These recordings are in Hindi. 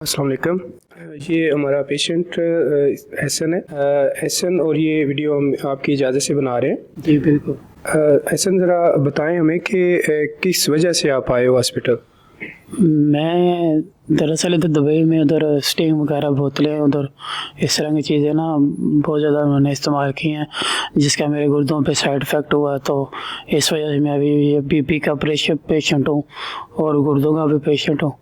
अस्सलाम वालेकुम। ये हमारा पेशेंट एहसन है। एहसन, और ये वीडियो हम आपकी इजाज़त से बना रहे हैं। जी बिल्कुल। एहसन, ज़रा बताएं हमें कि किस वजह से आप आए हो हॉस्पिटल? मैं दरअसल इधर दुबई में उधर स्टिंग वगैरह बोतलें उधर इस तरह की चीज़ें ना बहुत ज़्यादा मैंने इस्तेमाल की हैं, जिसका मेरे गुर्दों पे साइड इफ़ेक्ट हुआ। तो इस वजह से मैं अभी ये बीपी का प्रेशर पेशेंट हूँ और गुर्दों का भी पेशेंट हूँ।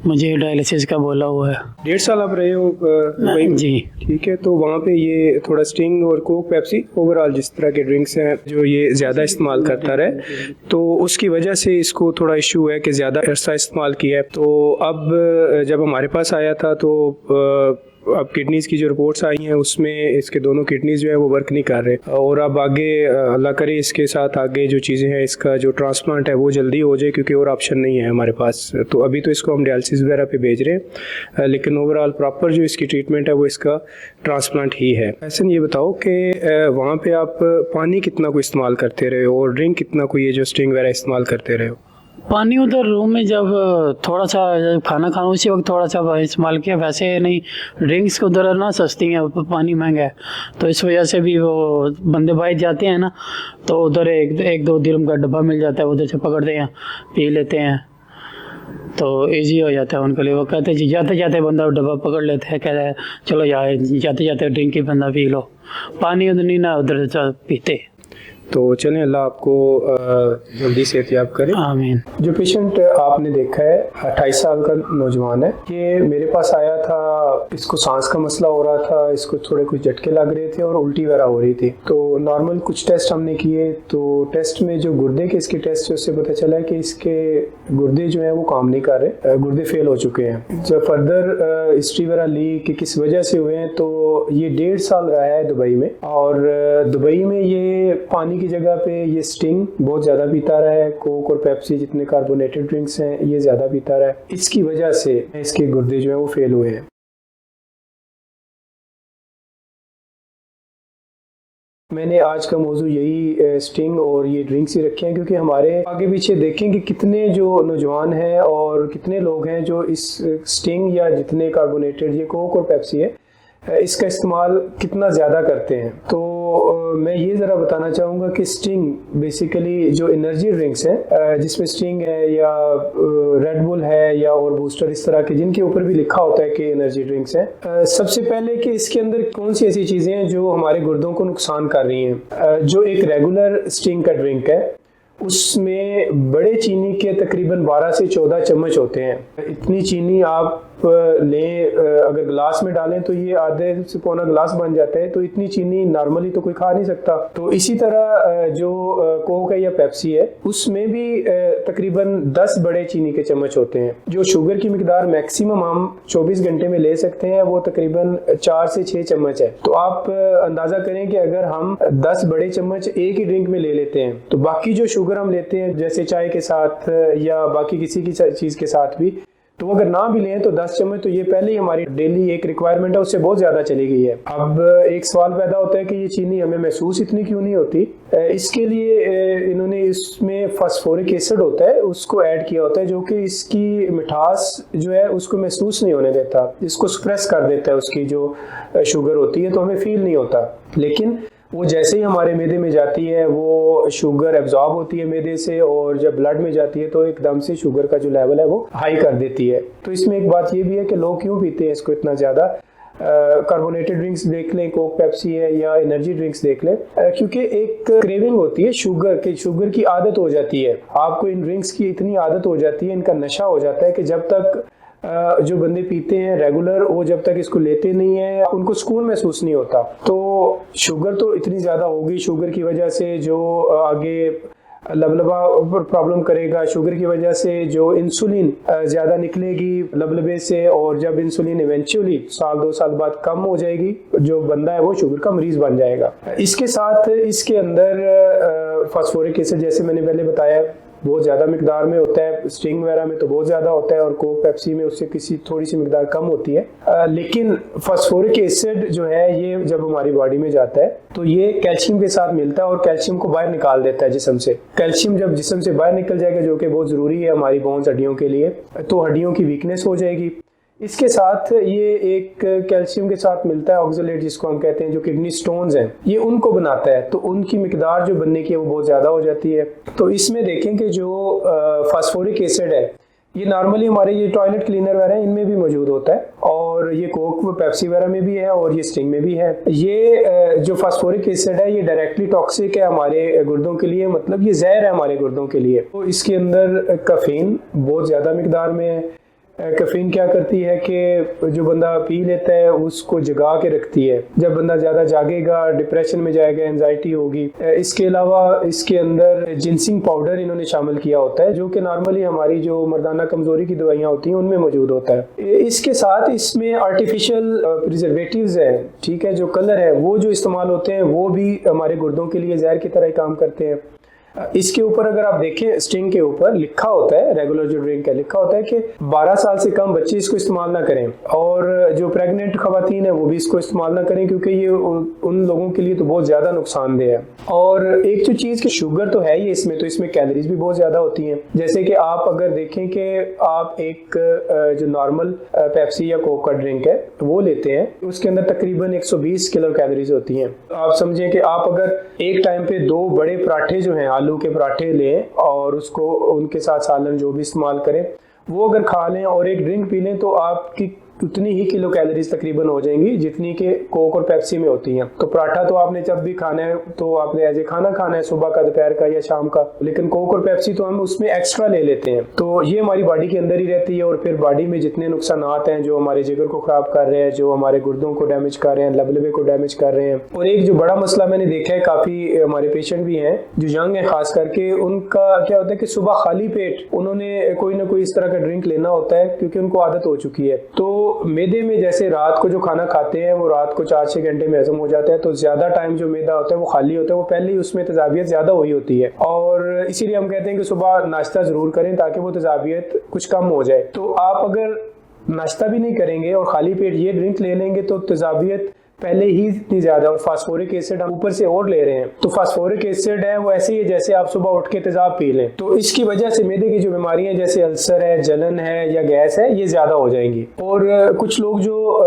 मुझे डायलिसिस का बोला हुआ है। 1.5 साल आप रहे हो दुबई में? जी ठीक है, तो वहाँ पे ये थोड़ा स्टिंग और कोक, पेप्सी, ओवरऑल जिस तरह के ड्रिंक्स हैं जो ये ज़्यादा इस्तेमाल करता रहे, तो उसकी वजह से इसको थोड़ा इशू है कि ज़्यादा अरसा इस्तेमाल किया है। तो अब जब हमारे पास आया था तो अब किडनीज़ की जो रिपोर्ट्स आई हैं उसमें इसके दोनों किडनीज़ जो है वो वर्क नहीं कर रहे, और अब आगे अल्लाह करे इसके साथ आगे जो चीज़ें हैं इसका जो ट्रांसप्लांट है वो जल्दी हो जाए, क्योंकि और ऑप्शन नहीं है हमारे पास। तो अभी तो इसको हम डायलिसिस वगैरह पे भेज रहे हैं, लेकिन ओवरऑल प्रॉपर जो इसकी ट्रीटमेंट है वो इसका ट्रांसप्लांट ही है। ऐसे ये बताओ कि वहाँ पे आप पानी कितना को इस्तेमाल करते रहे हो और ड्रिंक कितना को ये जो स्टिंग वगैरह इस्तेमाल करते रहे हो? पानी उधर रूम में जब थोड़ा सा खाना खाना उसी वक्त थोड़ा सा इस्तेमाल किया, वैसे नहीं। ड्रिंक्स उधर ना सस्ती हैं, पानी महंगा है, तो इस वजह से भी वो बंदे बाहर जाते हैं ना, तो उधर एक दो दिरहम का डब्बा मिल जाता है, उधर से पकड़ते हैं, पी लेते हैं, तो इजी हो जाता है उनके लिए। वो कहते हैं जाते जाते बंदा डब्बा पकड़ लेते हैं, कहता है चलो यार जाते जाते ड्रिंक ही बंदा पी लो, पानी उधर नहीं ना उधर पीते। तो चलें, अल्लाह आपको जल्दी सेहतयाब करे। आमीन। जो पेशेंट आपने देखा है 28 साल का नौजवान है, ये मेरे पास आया था, इसको सांस का मसला हो रहा था, इसको थोड़े कुछ झटके लग रहे थे और उल्टी वगैरह हो रही थी। तो नॉर्मल कुछ टेस्ट हमने किए, तो टेस्ट में जो गुर्दे के इसके टेस्ट है उससे पता चला है कि इसके गुर्दे जो है वो काम नहीं कर रहे, गुर्दे फेल हो चुके हैं। जब फर्दर हिस्ट्री वगैरह ली कि किस वजह से हुए हैं, तो ये 1.5 साल रहा है दुबई में, और दुबई में ये पानी की जगह पे ये स्टिंग बहुत ज़्यादा पीता रहा है, कोक और पेप्सी जितने कार्बोनेटेड ड्रिंक्स हैं ये ज़्यादा पीता रहा है। इसकी वजह से इसके गुर्दे जो है वो फेल हुए हैं। मैंने आज का मौजू यही स्टिंग और ये ड्रिंक्स ही रखे हैं, क्योंकि हमारे आगे पीछे देखें कि कितने जो नौजवान हैं और कितने लोग हैं जो इस स्टिंग या जितने कार्बोनेटेड ये कोक और पेप्सी है इसका इस्तेमाल कितना ज़्यादा करते हैं। तो मैं ये ज़रा बताना चाहूँगा कि स्टिंग बेसिकली जो एनर्जी ड्रिंक्स हैं, जिसमें स्टिंग है या रेड बुल है या और बूस्टर, इस तरह के जिनके ऊपर भी लिखा होता है कि एनर्जी ड्रिंक्स हैं, सबसे पहले कि इसके अंदर कौन सी ऐसी चीज़ें हैं जो हमारे गुर्दों को नुकसान कर रही हैं। जो एक रेगुलर स्टिंग का ड्रिंक है उसमें बड़े चीनी के तकरीबन 12 से 14 चम्मच होते हैं। इतनी चीनी आप लें, अगर गिलास में डालें तो ये आधे से पौना गिलास बन जाता है, तो इतनी चीनी नॉर्मली तो कोई खा नहीं सकता। तो इसी तरह जो कोक है या पेप्सी है उसमें भी तकरीबन 10 बड़े चीनी के चम्मच होते हैं। जो शुगर की मिकदार मैक्सिमम हम 24 घंटे में ले सकते हैं वो तकरीबन 4 से 6 चम्मच है। तो आप अंदाजा करें कि अगर हम 10 बड़े चम्मच एक ही ड्रिंक में ले लेते हैं, तो बाकी जो शुगर हम लेते हैं जैसे चाय के साथ या बाकी किसी की चीज़ के साथ भी, तो अगर ना भी लें तो 10 चम्मच तो ये पहले ही हमारी डेली एक रिक्वायरमेंट है, उससे बहुत ज़्यादा चली गई है। अब एक सवाल पैदा होता है कि ये चीनी हमें महसूस इतनी क्यों नहीं होती। इसके लिए इन्होंने इसमें फास्फोरिक एसिड होता है उसको ऐड किया होता है, जो कि इसकी मिठास जो है उसको महसूस नहीं होने देता, इसको सप्रेस कर देता है, उसकी जो शुगर होती है, तो हमें फील नहीं होता। लेकिन वो जैसे ही हमारे मैदे में जाती है वो शुगर एब्जॉर्ब होती है मैदे से, और जब ब्लड में जाती है तो एकदम से शुगर का जो लेवल है वो हाई कर देती है। तो इसमें एक बात ये भी है कि लोग क्यों पीते हैं इसको इतना ज़्यादा। कार्बोनेटेड ड्रिंक्स देख लें, कोक पेप्सी है या एनर्जी ड्रिंक्स देख लें, क्योंकि एक क्रेविंग होती है शुगर की आदत हो जाती है। आपको इन ड्रिंक्स की इतनी आदत हो जाती है, इनका नशा हो जाता है कि जब तक जो बंदे पीते हैं रेगुलर, वो जब तक इसको लेते नहीं है उनको सुकून महसूस नहीं होता। तो शुगर तो इतनी ज़्यादा होगी, शुगर की वजह से जो आगे लबलबा पर प्रॉब्लम करेगा, शुगर की वजह से जो इंसुलिन ज़्यादा निकलेगी लबलबे से, और जब इंसुलिन इवेंचुअली 1-2 साल बाद कम हो जाएगी, जो बंदा है वो शुगर का मरीज़ बन जाएगा। इसके साथ इसके अंदर फास्फोरिक एसिड जैसे मैंने पहले बताया बहुत ज़्यादा मिकदार में होता है, स्टिंग वगैरह में तो बहुत ज़्यादा होता है और कोक पेप्सी में उससे किसी थोड़ी सी मिकदार कम होती है। लेकिन फास्फोरिक एसिड जो है ये जब हमारी बॉडी में जाता है तो ये कैल्शियम के साथ मिलता है और कैल्शियम को बाहर निकाल देता है जिस्म से। कैल्शियम जब जिस्म से बाहर निकल जाएगा, जो कि बहुत ज़रूरी है हमारी बोन्स हड्डियों के लिए, तो हड्डियों की वीकनेस हो जाएगी। इसके साथ ये एक कैल्शियम के साथ मिलता है ऑक्सलेट जिसको हम कहते हैं, जो किडनी स्टोन्स हैं ये उनको बनाता है, तो उनकी मिकदार जो बनने की है वो बहुत ज़्यादा हो जाती है। तो इसमें देखें कि जो फास्फोरिक एसिड है ये नॉर्मली हमारे ये टॉयलेट क्लीनर वगैरह इनमें भी मौजूद होता है, और ये कोक व पेप्सी वगैरह में भी है, और ये स्टिंग में भी है। ये जो फास्फोरिक एसिड है ये डायरेक्टली टॉक्सिक है हमारे गुर्दों के लिए, मतलब ये जहर है हमारे गुर्दों के लिए। तो इसके अंदर कैफीन बहुत ज़्यादा मिकदार में है। कैफीन क्या करती है कि जो बंदा पी लेता है उसको जगा के रखती है, जब बंदा ज़्यादा जागेगा डिप्रेशन में जाएगा, एंजाइटी होगी। इसके अलावा इसके अंदर जिंसिंग पाउडर इन्होंने शामिल किया होता है, जो कि नॉर्मली हमारी जो मर्दाना कमज़ोरी की दवाइयाँ होती हैं उनमें मौजूद होता है। इसके साथ इसमें आर्टिफिशियल प्रिजर्वेटिव्स हैं, ठीक है, जो कलर है वो जो इस्तेमाल होते हैं वो भी हमारे गुर्दों के लिए जहर की तरह ही काम करते हैं। इसके ऊपर अगर आप देखें स्टिंग के ऊपर लिखा होता है, रेगुलर जो ड्रिंक है लिखा होता है कि 12 साल से कम बच्चे इसको इस्तेमाल ना करें, और जो प्रेग्नेंट खवातीन है वो भी इसको इस्तेमाल ना करें, क्योंकि ये उन लोगों के लिए तो बहुत ज़्यादा नुकसानदेह है। और एक जो चीज़ की शुगर तो है ही इसमें, तो इसमें कैलोरीज भी बहुत ज़्यादा होती हैं। जैसे कि आप अगर देखें कि आप एक जो नॉर्मल पेप्सी या कोक का ड्रिंक है वो लेते हैं, उसके अंदर तकरीबन 120 किलो कैलोरीज होती हैं। आप समझें कि आप अगर एक टाइम पे 2 बड़े पराठे जो हैं आलू के पराठे लें और उसको उनके साथ सालन जो भी इस्तेमाल करें वो अगर खा लें और एक ड्रिंक पी लें, तो आपकी उतनी ही किलो कैलोरीज तकरीबन हो जाएंगी जितनी के कोक और पेप्सी में होती हैं। तो पराठा तो आपने जब भी खाना है तो आपने एज ए खाना खाना है, सुबह का, दोपहर का या शाम का, लेकिन कोक और पेप्सी तो हम उसमें एक्स्ट्रा ले लेते हैं, तो ये हमारी बॉडी के अंदर ही रहती है। और फिर बॉडी में जितने नुकसानात हैं जो हमारे जिगर को खराब कर रहे हैं, जो हमारे गुर्दों को डैमेज कर रहे हैं, लबलबे को डैमेज कर रहे हैं। और एक जो बड़ा मसला मैंने देखा है, काफी हमारे पेशेंट भी हैं जो यंग है खास करके, उनका क्या होता है कि सुबह खाली पेट उन्होंने कोई ना कोई इस तरह का ड्रिंक लेना होता है, क्योंकि उनको आदत हो चुकी है। तो मैदे में जैसे रात को जो खाना खाते हैं वो रात को 4-6 घंटे में हजम हो जाता है, तो ज्यादा टाइम जो मैदा होता है वो खाली होता है, वो पहले ही उसमें तेजाबियत ज्यादा हुई होती है। और इसीलिए हम कहते हैं कि सुबह नाश्ता जरूर करें ताकि वो तेजाबियत कुछ कम हो जाए। तो आप अगर नाश्ता भी नहीं करेंगे और खाली पेट ये ड्रिंक ले लेंगे तो तेजाबियत पहले ही इतनी ज्यादा, और फास्फोरिक एसिड हम ऊपर से और ले रहे हैं, तो फास्फोरिक एसिड है वो ऐसे ही है जैसे आप सुबह उठ के तेजाब पी लें। तो इसकी वजह से मैदे की जो बीमारियां जैसे अल्सर है, जलन है या गैस है, ये ज्यादा हो जाएंगी। और कुछ लोग जो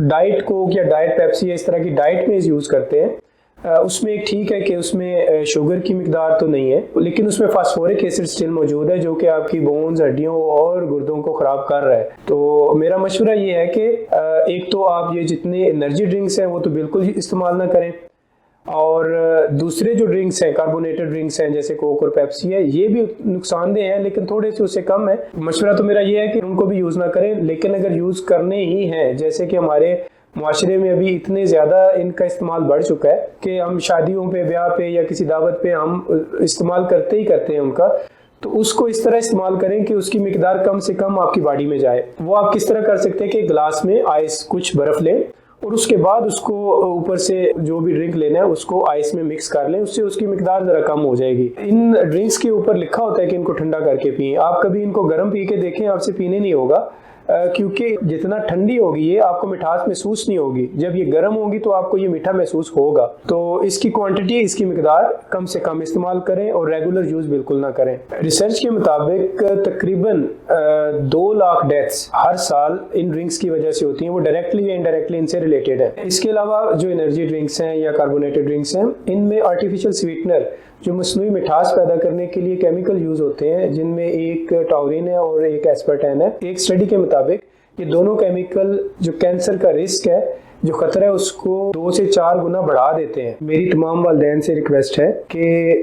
डाइट कोक या डाइट पेप्सी इस तरह की डाइट में यूज करते हैं, उसमें एक ठीक है कि उसमें शुगर की मिकदार तो नहीं है, लेकिन उसमें फास्फोरिक एसिड स्टिल मौजूद है जो कि आपकी बोन्स, हड्डियों और गुर्दों को खराब कर रहा है। तो मेरा मशवरा ये है कि एक तो आप ये जितने एनर्जी ड्रिंक्स हैं वो तो बिल्कुल ही इस्तेमाल ना करें, और दूसरे जो ड्रिंक्स हैं, कार्बोनेटेड ड्रिंक्स हैं जैसे कोक और पेप्सी है, ये भी नुकसानदेह हैं लेकिन थोड़े से उससे कम है। मशवरा तो मेरा ये है कि उनको भी यूज़ ना करें, लेकिन अगर यूज़ करने ही हैं, जैसे कि हमारे माशरे में अभी इतने ज़्यादा इनका इस्तेमाल बढ़ चुका है कि हम शादियों पे, ब्याह पे या किसी दावत पे हम इस्तेमाल करते ही करते हैं उनका, तो उसको इस तरह इस्तेमाल करें कि उसकी मिकदार कम से कम आपकी बॉडी में जाए। वो आप किस तरह कर सकते हैं कि गिलास में आइस, कुछ बर्फ़ लें और उसके बाद उसको ऊपर से जो भी ड्रिंक लेना है उसको आइस में मिक्स कर लें, उससे उसकी मिकदार ज़रा कम हो जाएगी। इन ड्रिंक्स के ऊपर लिखा होता है कि इनको ठंडा करके पिएं, आप कभी इनको गर्म पी के देखें, आपसे पीने नहीं होगा, क्योंकि जितना ठंडी होगी ये आपको मिठास महसूस नहीं होगी, जब ये गर्म होगी तो आपको ये मीठा महसूस होगा। तो इसकी क्वांटिटी, इसकी मिकदार कम से कम इस्तेमाल करें और रेगुलर यूज बिल्कुल ना करें। रिसर्च के मुताबिक तकरीबन 2 लाख डेथ्स हर साल इन ड्रिंक्स की वजह से होती हैं, वो डायरेक्टली या इनडायरेक्टली इनसे रिलेटेड है। इसके अलावा जो एनर्जी ड्रिंक्स हैं या कार्बोनेटेड ड्रिंक्स हैं, इनमें आर्टिफिशियल स्वीटनर जो मसनूई मिठास पैदा करने के लिए केमिकल यूज होते हैं, जिनमें एक टाउरिन है और एक एस्पर्टेन है। एक स्टडी के मुताबिक ये दोनों केमिकल जो कैंसर का रिस्क है, जो खतरा है, उसको 2 से 4 गुना बढ़ा देते हैं। मेरी तमाम वालिदैन से रिक्वेस्ट है कि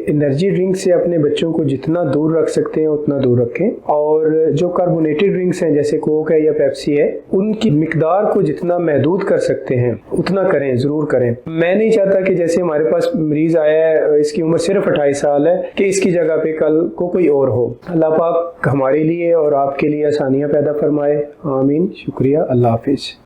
एनर्जी ड्रिंक से अपने बच्चों को जितना दूर रख सकते हैं उतना दूर रखें, और जो कार्बोनेटेड ड्रिंक्स हैं जैसे कोक है या पेप्सी है, उनकी मिकदार को जितना महदूद कर सकते हैं उतना करें, ज़रूर करें। मैं नहीं चाहता कि जैसे हमारे पास मरीज़ आया है, इसकी उम्र सिर्फ 28 साल है, कि इसकी जगह पे कल को कोई और हो। अल्लाह पाक हमारे लिए और आपके लिए आसानियाँ पैदा फरमाए, आमीन। शुक्रिया, अल्लाह हाफिज़।